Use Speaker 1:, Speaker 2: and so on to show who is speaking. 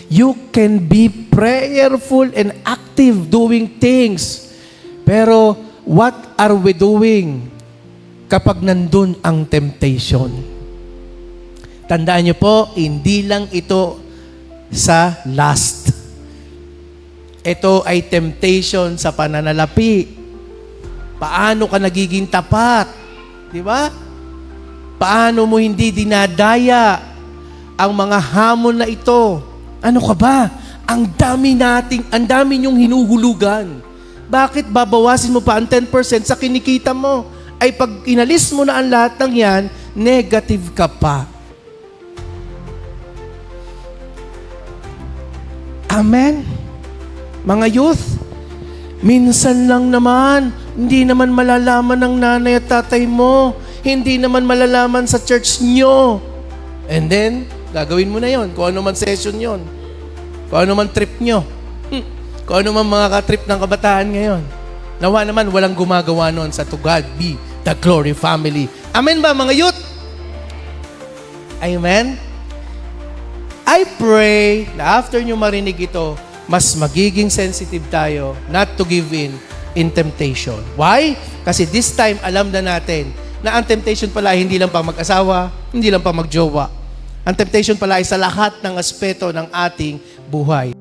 Speaker 1: You can be prayerful and active doing things. Pero what are we doing kapag nandun ang temptation? Tandaan niyo po, hindi lang ito sa lust. Ito ay temptation sa pananalapi. Paano ka nagiging tapat? Di ba? Paano mo hindi dinadaya ang mga hamon na ito? Ano ka ba? Ang dami niyong hinuhulugan. Bakit babawasin mo pa ang 10% sa kinikita mo? Ay pag inalis mo na ang lahat ng yan, negative ka pa. Amen? Mga youth, minsan lang naman, hindi naman malalaman ng nanay at tatay mo, hindi naman malalaman sa church nyo. And then, gagawin mo na yon. Kung ano man session yon. Kung ano man trip nyo. Kung ano man mga ka-trip ng kabataan ngayon. Nawa naman, walang gumagawa nun sa To God Be the Glory Family. Amen ba mga youth? Amen? I pray na after nyo marinig ito, mas magiging sensitive tayo not to give in temptation. Why? Kasi this time, alam na natin na ang temptation pala hindi lang pang mag-asawa, hindi lang pang mag-jowa. Ang temptation pala ay sa lahat ng aspeto ng ating buhay.